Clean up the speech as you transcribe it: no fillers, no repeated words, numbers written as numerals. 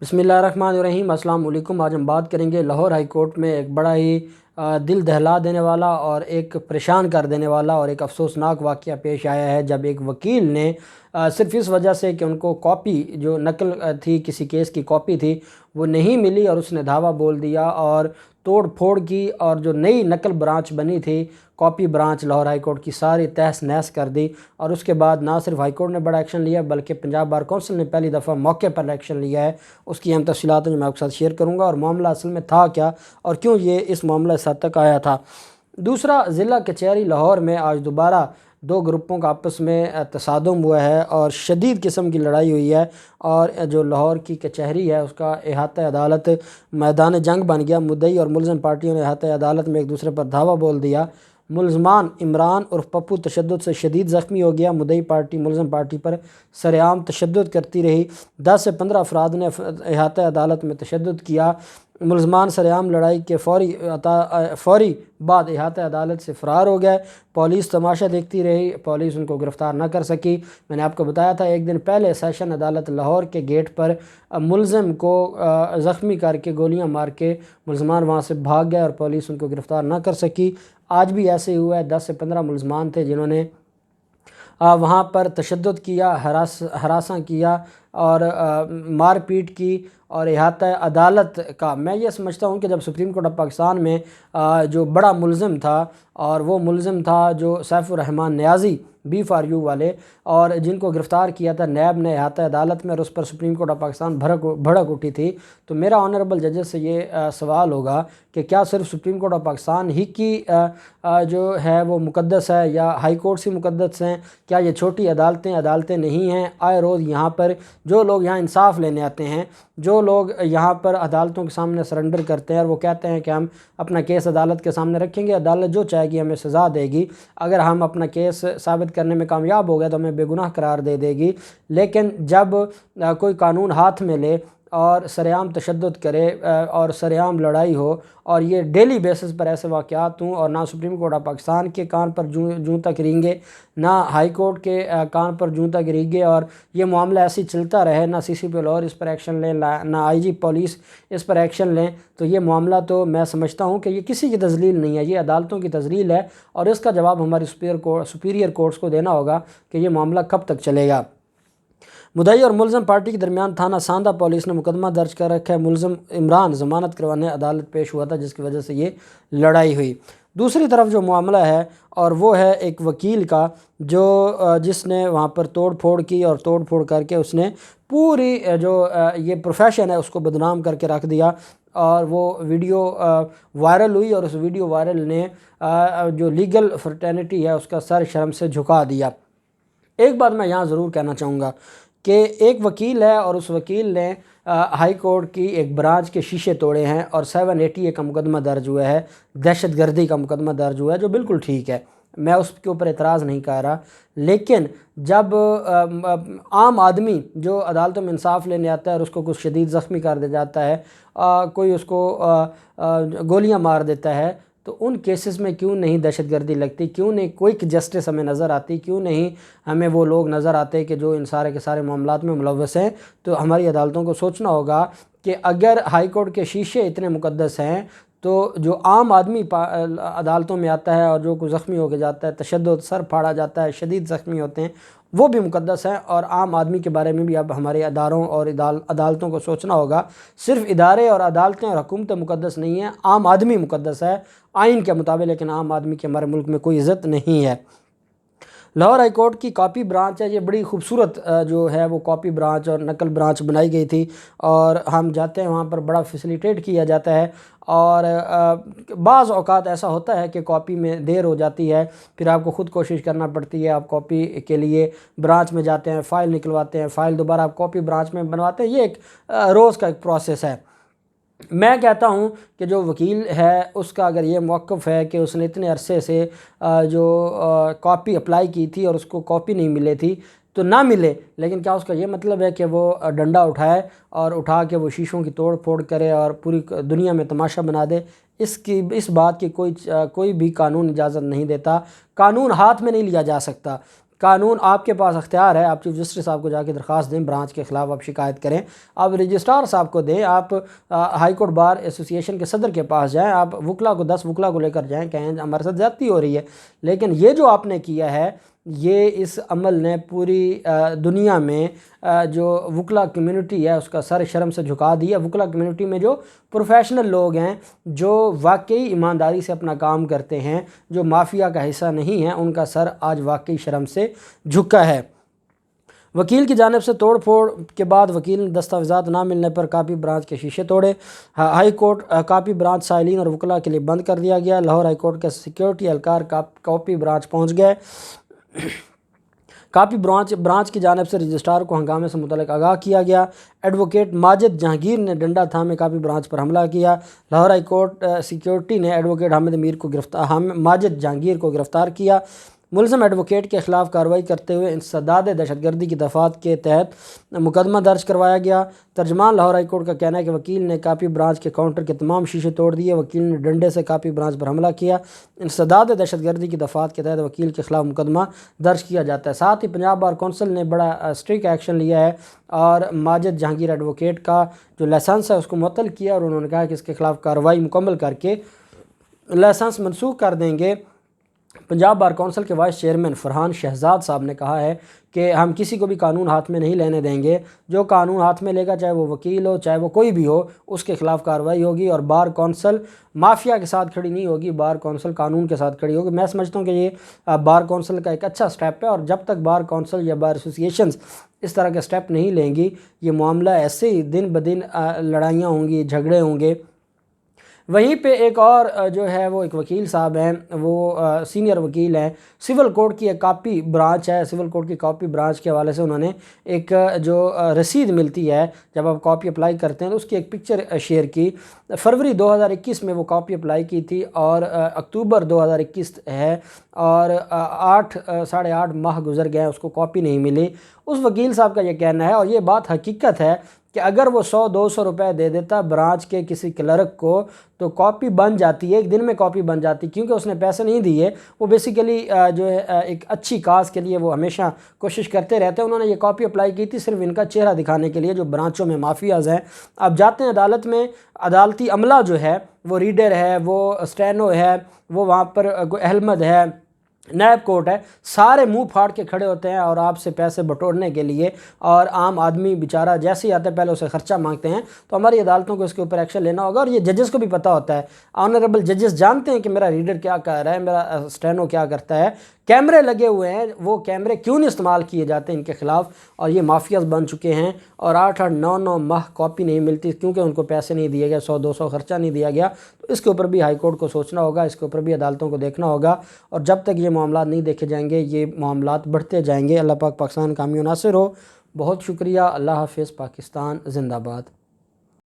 بسم اللہ الرحمن الرحیم۔ السلام علیکم۔ آج ہم بات کریں گے لاہور ہائی کورٹ میں ایک بڑا ہی دل دہلا دینے والا اور ایک پریشان کر دینے والا اور ایک افسوسناک واقعہ پیش آیا ہے، جب ایک وکیل نے صرف اس وجہ سے کہ ان کو کاپی جو نقل تھی، کسی کیس کی کاپی تھی، وہ نہیں ملی اور اس نے دعویٰ بول دیا اور توڑ پھوڑ کی، اور جو نئی نقل برانچ بنی تھی، copy branch Lahore high court کی، ساری تہس نہس کر دی۔ اور اس کے بعد نہ صرف ہائی کورٹ نے بڑا ایکشن لیا بلکہ پنجاب بار کونسل نے پہلی دفعہ موقع پر ایکشن لیا ہے۔ اس کی اہم تفصیلات جو میں آپ کے ساتھ شیئر کروں گا، اور معاملہ اصل میں تھا کیا اور کیوں یہ اس معاملہ اس حد تک آیا تھا۔ دوسرا، ضلع کچہری لاہور میں آج دوبارہ دو گروپوں کا آپس میں تصادم ہوا ہے اور شدید قسم کی لڑائی ہوئی ہے، اور جو لاہور کی کچہری ہے اس کا احاطہ عدالت میدان جنگ بن گیا۔ مدعی اور ملزم پارٹیوں نے احاطہ عدالت میں ایک دوسرے پر دھاوا بول دیا۔ ملزمان عمران عرف پپو تشدد سے شدید زخمی ہو گیا۔ مدعی پارٹی ملزم پارٹی پر سرعام تشدد کرتی رہی۔ 10 سے 15 افراد نے احاطہ عدالت میں تشدد کیا۔ ملزمان سرعام لڑائی کے فوری بعد احاطہ عدالت سے فرار ہو گئے۔ پولیس تماشا دیکھتی رہی، پولیس ان کو گرفتار نہ کر سکی۔ میں نے آپ کو بتایا تھا ایک دن پہلے سیشن عدالت لاہور کے گیٹ پر ملزم کو زخمی کر کے گولیاں مار کے ملزمان وہاں سے بھاگ گئے اور پولیس ان کو گرفتار نہ کر سکی۔ آج بھی ایسے ہی ہوا ہے، 10 سے 15 ملزمان تھے جنہوں نے وہاں پر تشدد کیا، ہراساں کیا اور مار پیٹ کی، اور احاطہ عدالت کا میں یہ سمجھتا ہوں کہ جب سپریم کورٹ آف پاکستان میں جو بڑا ملزم تھا، اور وہ ملزم تھا جو سیف الرحمن نیازی بی فار یو والے، اور جن کو گرفتار کیا تھا نیب نے احاطہ عدالت میں، اور اس پر سپریم کورٹ آف پاکستان بھڑک اٹھی تھی، تو میرا آنریبل ججز سے یہ سوال ہوگا کہ کیا صرف سپریم کورٹ آف پاکستان ہی کی جو ہے وہ مقدس ہے، یا ہائی کورٹس ہی مقدس ہیں؟ کیا یہ چھوٹی عدالتیں نہیں ہیں؟ آئے روز یہاں پر جو لوگ یہاں انصاف لینے آتے ہیں، جو لوگ یہاں پر عدالتوں کے سامنے سرنڈر کرتے ہیں اور وہ کہتے ہیں کہ ہم اپنا کیس عدالت کے سامنے رکھیں گے، عدالت جو چاہے گی ہمیں سزا دے گی، اگر ہم اپنا کیس ثابت کرنے میں کامیاب ہو گئے تو ہمیں بے گناہ قرار دے گی۔ لیکن جب کوئی قانون ہاتھ میں لے اور سرعام تشدد کرے اور سرعام لڑائی ہو، اور یہ ڈیلی بیسس پر ایسے واقعات ہوں، اور نہ سپریم کورٹ آف پاکستان کے کان پر جوں تک رینگے، نہ ہائی کورٹ کے کان پر جوں تک رینگے، اور یہ معاملہ ایسے ہی چلتا رہے، نہ سی سی پی لاہور اس پر ایکشن لیں، نہ آئی جی پولیس اس پر ایکشن لیں، تو یہ معاملہ تو میں سمجھتا ہوں کہ یہ کسی کی تذلیل نہیں ہے، یہ عدالتوں کی تذلیل ہے، اور اس کا جواب ہماری سپیریئر کورٹس کو دینا ہوگا کہ یہ معاملہ کب تک چلے گا۔ مدعی اور ملزم پارٹی کے درمیان تھانہ ساندہ پولیس نے مقدمہ درج کر رکھا ہے۔ ملزم عمران ضمانت کروانے عدالت پیش ہوا تھا، جس کی وجہ سے یہ لڑائی ہوئی۔ دوسری طرف جو معاملہ ہے، اور وہ ہے ایک وکیل کا، جس نے وہاں پر توڑ پھوڑ کی، اور توڑ پھوڑ کر کے اس نے پوری جو یہ پروفیشن ہے اس کو بدنام کر کے رکھ دیا، اور وہ ویڈیو وائرل ہوئی، اور اس ویڈیو وائرل نے جو لیگل فرٹرنیٹی ہے اس کا سر شرم سے جھکا دیا۔ ایک بات میں یہاں ضرور کہنا چاہوں گا کہ ایک وکیل ہے، اور اس وکیل نے ہائی کورٹ کی ایک برانچ کے شیشے توڑے ہیں، اور 780 کا مقدمہ درج ہوا ہے، دہشت گردی کا مقدمہ درج ہوا ہے، جو بالکل ٹھیک ہے، میں اس کے اوپر اعتراض نہیں کر رہا۔ لیکن جب عام آدمی جو عدالتوں میں انصاف لینے آتا ہے اور اس کو کچھ شدید زخمی کر دیا جاتا ہے، کوئی اس کو گولیاں مار دیتا ہے، تو ان کیسز میں کیوں نہیں دہشت گردی لگتی؟ کیوں نہیں کوئک جسٹس ہمیں نظر آتی؟ کیوں نہیں ہمیں وہ لوگ نظر آتے کہ جو ان سارے کے سارے معاملات میں ملوث ہیں؟ تو ہماری عدالتوں کو سوچنا ہوگا کہ اگر ہائی کورٹ کے شیشے اتنے مقدس ہیں، تو جو عام آدمی عدالتوں میں آتا ہے اور جو کوئی زخمی ہو کے جاتا ہے، تشدد، سر پھاڑا جاتا ہے، شدید زخمی ہوتے ہیں، وہ بھی مقدس ہیں، اور عام آدمی کے بارے میں بھی اب ہمارے اداروں اور عدالتوں کو سوچنا ہوگا۔ صرف ادارے اور عدالتیں اور حکومتیں مقدس نہیں ہیں، عام آدمی مقدس ہے آئین کے مطابق، لیکن عام آدمی کی ہمارے ملک میں کوئی عزت نہیں ہے۔ لاہور ہائی کورٹ کی کاپی برانچ ہے، یہ بڑی خوبصورت جو ہے وہ کاپی برانچ اور نقل برانچ بنائی گئی تھی، اور ہم جاتے ہیں وہاں پر بڑا فیسیلیٹیٹ کیا جاتا ہے، اور بعض اوقات ایسا ہوتا ہے کہ کاپی میں دیر ہو جاتی ہے، پھر آپ کو خود کوشش کرنا پڑتی ہے، آپ کاپی کے لیے برانچ میں جاتے ہیں، فائل نکلواتے ہیں، فائل دوبارہ آپ کاپی برانچ میں بنواتے ہیں، یہ ایک روز کا ایک پروسیس ہے۔ میں کہتا ہوں کہ جو وکیل ہے اس کا اگر یہ موقف ہے کہ اس نے اتنے عرصے سے جو کاپی اپلائی کی تھی اور اس کو کاپی نہیں ملے تھی، تو نہ ملے، لیکن کیا اس کا یہ مطلب ہے کہ وہ ڈنڈا اٹھائے اور اٹھا کے وہ شیشوں کی توڑ پھوڑ کرے اور پوری دنیا میں تماشا بنا دے؟ اس بات کی کوئی بھی قانون اجازت نہیں دیتا۔ قانون ہاتھ میں نہیں لیا جا سکتا، قانون آپ کے پاس اختیار ہے، آپ چیف جسٹس صاحب کو جا کے درخواست دیں، برانچ کے خلاف آپ شکایت کریں، آپ رجسٹرار صاحب کو دیں، آپ ہائی کورٹ بار ایسوسی ایشن کے صدر کے پاس جائیں، آپ وکلا کو 10 وکلا کو لے کر جائیں، کہیں ہمارے ساتھ زیادتی ہو رہی ہے۔ لیکن یہ جو آپ نے کیا ہے، یہ اس عمل نے پوری دنیا میں جو وکلا کمیونٹی ہے اس کا سر شرم سے جھکا دیا۔ وکلا کمیونٹی میں جو پروفیشنل لوگ ہیں، جو واقعی ایمانداری سے اپنا کام کرتے ہیں، جو مافیا کا حصہ نہیں ہیں، ان کا سر آج واقعی شرم سے جھکا ہے۔ وکیل کی جانب سے توڑ پھوڑ کے بعد وکیل نے دستاویزات نہ ملنے پر کاپی برانچ کے شیشے توڑے۔ ہائی کورٹ کاپی برانچ سائلین اور وکلا کے لیے بند کر دیا گیا۔ لاہور ہائی کورٹ کے سیکیورٹی اہلکار کاپی برانچ پہنچ گئے۔ کاپی برانچ کی جانب سے رجسٹرار کو ہنگامے سے متعلق آگاہ کیا گیا۔ ایڈوکیٹ ماجد جہانگیر نے ڈنڈا تھامے کاپی برانچ پر حملہ کیا۔ لاہور ہائی کورٹ سیکیورٹی نے ایڈوکیٹ ماجد جہانگیر کو گرفتار کیا۔ ملزم ایڈوکیٹ کے خلاف کارروائی کرتے ہوئے انسداد دہشت گردی کی دفعات کے تحت مقدمہ درج کروایا گیا۔ ترجمان لاہور ہائی کورٹ کا کہنا ہے کہ وکیل نے کاپی برانچ کے کاؤنٹر کے تمام شیشے توڑ دیے۔ وکیل نے ڈنڈے سے کاپی برانچ پر حملہ کیا۔ انسداد دہشت گردی کی دفعات کے تحت وکیل کے خلاف مقدمہ درج کیا جاتا ہے۔ ساتھ ہی پنجاب بار کونسل نے بڑا اسٹرکٹ ایکشن لیا ہے اور ماجد جہانگیر ایڈوکیٹ کا جو لائسنس ہے اس کو معطل کیا، اور انہوں نے کہا کہ اس کے خلاف کارروائی مکمل کر کے لائسنس منسوخ کر دیں گے۔ پنجاب بار کونسل کے وائس چیئرمین فرحان شہزاد صاحب نے کہا ہے کہ ہم کسی کو بھی قانون ہاتھ میں نہیں لینے دیں گے، جو قانون ہاتھ میں لے گا، چاہے وہ وکیل ہو، چاہے وہ کوئی بھی ہو، اس کے خلاف کارروائی ہوگی، اور بار کونسل مافیا کے ساتھ کھڑی نہیں ہوگی، بار کونسل قانون کے ساتھ کھڑی ہوگی۔ میں سمجھتا ہوں کہ یہ بار کونسل کا ایک اچھا سٹیپ ہے، اور جب تک بار کونسل یا بار ایسوسی ایشنز اس طرح کے سٹیپ نہیں لیں گی، یہ معاملہ ایسے ہی دن بدن لڑائیاں ہوں گی، جھگڑے ہوں گے۔ وہیں پہ ایک اور جو ہے وہ ایک وکیل صاحب ہیں، وہ سینئر وکیل ہیں، سول کوڈ کی ایک کاپی برانچ ہے، سول کوڈ کی کاپی برانچ کے حوالے سے انہوں نے ایک جو رسید ملتی ہے جب آپ کاپی اپلائی کرتے ہیں تو اس کی ایک پکچر شیئر کی۔ فروری 2021 میں وہ کاپی اپلائی کی تھی، اور اکتوبر 2021 ہے، اور 8.5 ماہ گزر گئے، اس کو کاپی نہیں ملی۔ اس وکیل صاحب کا یہ کہنا ہے، اور یہ بات حقیقت ہے، کہ اگر وہ 100-200 روپے دے دیتا برانچ کے کسی کلرک کو تو کاپی بن جاتی ہے، ایک دن میں کاپی بن جاتی، کیونکہ اس نے پیسے نہیں دیے۔ وہ بیسیکلی جو ہے ایک اچھی کاز کے لیے وہ ہمیشہ کوشش کرتے رہتے ہیں۔ انہوں نے یہ کاپی اپلائی کی تھی صرف ان کا چہرہ دکھانے کے لیے، جو برانچوں میں مافیاز ہیں۔ آپ جاتے ہیں عدالت میں، عدالتی عملہ جو ہے وہ ریڈر ہے، وہ اسٹینو ہے، وہ وہاں پر احمد ہے، نیب کورٹ ہے، سارے منہ پھاڑ کے کھڑے ہوتے ہیں اور آپ سے پیسے بٹورنے کے لیے، اور عام آدمی بیچارہ جیسے ہی آتے ہیں پہلے اسے خرچہ مانگتے ہیں۔ تو ہماری عدالتوں کو اس کے اوپر ایکشن لینا ہوگا، اور یہ ججز کو بھی پتہ ہوتا ہے، آنریبل ججز جانتے ہیں کہ میرا ریڈر کیا کہہ رہا ہے، میرا اسٹینو کیا کرتا ہے۔ کیمرے لگے ہوئے ہیں، وہ کیمرے کیوں نہیں استعمال کیے جاتے ان کے خلاف، اور یہ مافیاز بن چکے ہیں، اور 8-9 ماہ کاپی نہیں ملتی کیونکہ ان کو پیسے نہیں دیے گئے، 100-200 خرچہ نہیں دیا گیا۔ تو اس کے اوپر بھی ہائی کورٹ کو سوچنا ہوگا، اس کے اوپر بھی عدالتوں کو دیکھنا ہوگا، اور جب تک یہ معاملات نہیں دیکھے جائیں گے یہ معاملات بڑھتے جائیں گے۔ اللہ پاک پاکستان کامیاب ناصر ہو۔ بہت شکریہ۔ اللہ حافظ۔ پاکستان زندہ باد۔